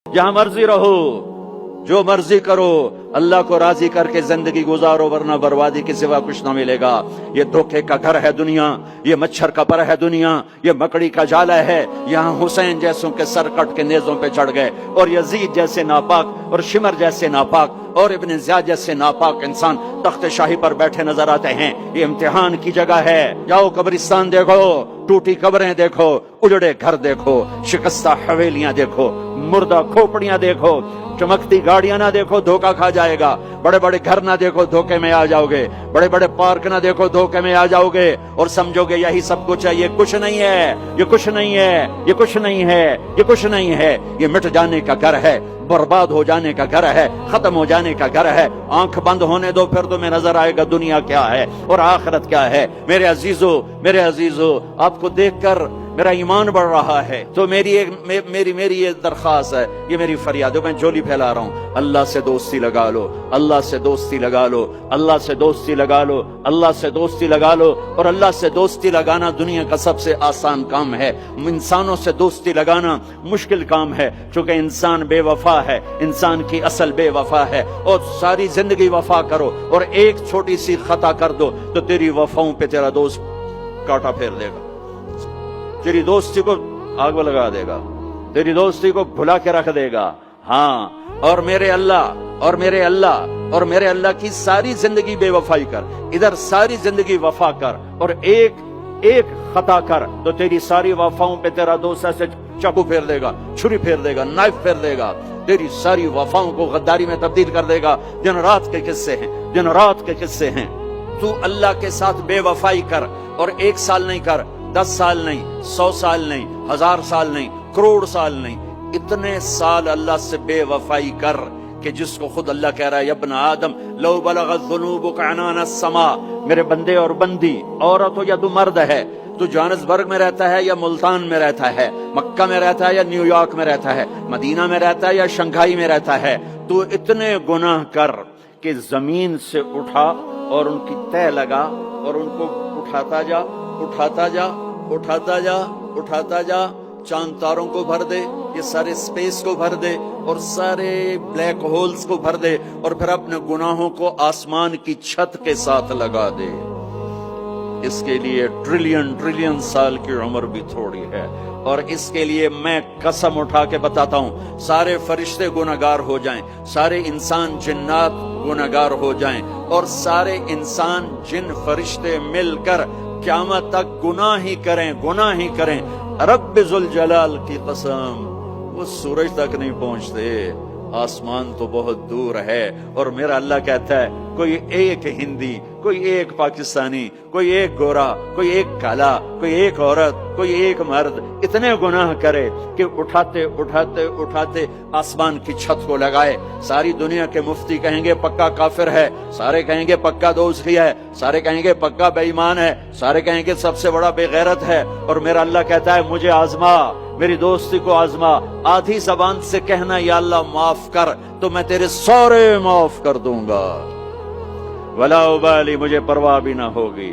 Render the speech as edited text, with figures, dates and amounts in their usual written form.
जहां मर्जी रहो, जो मर्जी करो, अल्लाह को राजी करके जिंदगी गुजारो, वरना बर्बादी के सिवा कुछ ना मिलेगा। ये धोखे का घर है दुनिया, ये मच्छर का पर है दुनिया, ये मकड़ी का जाला है। यहाँ हुसैन जैसों के सर कट के नेजों पे चढ़ गए, और यजीद जैसे नापाक, और शिमर जैसे नापाक, और इब्न ज़ियाद जैसे नापाक इंसान तख्त शाही पर बैठे नजर आते हैं। ये इम्तिहान की जगह है। जाओ कब्रिस्तान देखो, टूटी कब्रें देखो, उजड़े घर देखो, शिकस्ता हवेलियां देखो, मुर्दा खोपड़ियां देखो, चमकती गाड़ियां ना देखो, धोखा खा जाएगा। बड़े बड़े घर ना देखो, धोखे में आ जाओगे। बड़े बड़े पार्क ना देखो, धोखे में आ जाओगे और समझोगे यही सब कुछ है। ये कुछ नहीं है, ये कुछ नहीं है, ये कुछ नहीं है, ये कुछ नहीं है। ये मिट जाने का घर है, बर्बाद हो जाने का घर है, खत्म हो जाने का घर है। आंख बंद होने दो, फिर तुम्हें नजर आएगा दुनिया क्या है और आखिरत क्या है। मेरे अजीजों, मेरे अजीजों, आपको देखकर मेरा ईमान बढ़ रहा है। तो मेरी ये दरख्वास्त है, ये मेरी फरियाद है, मैं झोली फैला रहा हूँ। अल्लाह से दोस्ती लगा लो, अल्लाह से दोस्ती लगा लो, अल्लाह से दोस्ती लगा लो, अल्लाह से दोस्ती लगा लो। और अल्लाह से दोस्ती लगाना दुनिया का सबसे आसान काम है। इंसानों से दोस्ती लगाना मुश्किल काम है, क्योंकि इंसान बेवफा है, इंसान की असल बेवफा है। और सारी जिंदगी वफा करो और एक छोटी सी खता कर दो तो तेरी वफाओं पे तेरा दोस्त कांटा फेर देगा, तेरी दोस्ती को आग में लगा देगा, तेरी दोस्ती को भुला के रख देगा। हाँ, और मेरे अल्लाह, और मेरे अल्लाह, और मेरे अल्लाह की सारी जिंदगी बेवफाई कर, इधर सारी जिंदगी वफा कर, और एक खता कर तो तेरी सारी वफाओं पे तेरा दोस्त ऐसे चाकू फेर देगा, छुरी फेर देगा, नाइफ फेर देगा, तेरी सारी वफाओं को गद्दारी में तब्दील कर देगा। दिन रात के किस्से हैं, दिन रात के किस्से हैं। तू अल्लाह के साथ बेवफाई कर, और 1 साल नहीं कर, 10 साल नहीं, 100 साल नहीं, 1000 साल नहीं, करोड़ साल नहीं, इतने साल अल्लाह से बेवफाई कर कि जिसको खुद अल्लाह कह रहा है, यब्न आदम लौ बलगत ज़ुनूबुका अनान अस्समा। मेरे बंदे और बंदी, औरत हो या तू मर्द है, तू जोहान्सबर्ग में रहता है या मुल्तान में रहता है, मक्का में रहता है या न्यूयॉर्क में रहता है, मदीना में रहता है या शंघाई में रहता है, तू इतने गुनाह कर कि जमीन से उठा और उनकी तय लगा और उनको उठाता जा, उठाता जा, उठाता जा, उठाता जा, चांद तारों को भर दे, ये सारे स्पेस को भर दे, और सारे ब्लैक होल्स को भर दे, और फिर अपने गुनाहों को आसमान की छत के साथ लगा दे। इसके लिए ट्रिलियन ट्रिलियन साल की उम्र भी थोड़ी है। और इसके लिए मैं कसम उठा के बताता हूँ, सारे फरिश्ते गुनहगार हो जाएं, सारे इंसान जिन्नात गुनहगार हो जाएं, और सारे इंसान जिन फरिश्ते मिलकर क़यामत तक गुनाह ही करें, गुनाह ही करें। रब्बे जुल जलाल की कसम, वो सूरज तक नहीं पहुंचते, आसमान तो बहुत दूर है। और मेरा अल्लाह कहता है, कोई एक हिंदी, कोई एक पाकिस्तानी, कोई एक गोरा, कोई एक काला, कोई एक औरत, कोई एक मर्द इतने गुनाह करे कि उठाते उठाते उठाते आसमान की छत को लगाए। सारी दुनिया के मुफ्ती कहेंगे पक्का काफिर है, सारे कहेंगे पक्का दोज़खी है, सारे कहेंगे पक्का बेईमान है, सारे कहेंगे सबसे बड़ा बेगैरत है। और मेरा अल्लाह कहता है, मुझे आजमा, मेरी दोस्ती को आजमा। आधी जबान से कहना या अल्लाह माफ कर, तो मैं तेरे सारे माफ कर दूंगा। वला उबाली, मुझे परवाह भी ना होगी।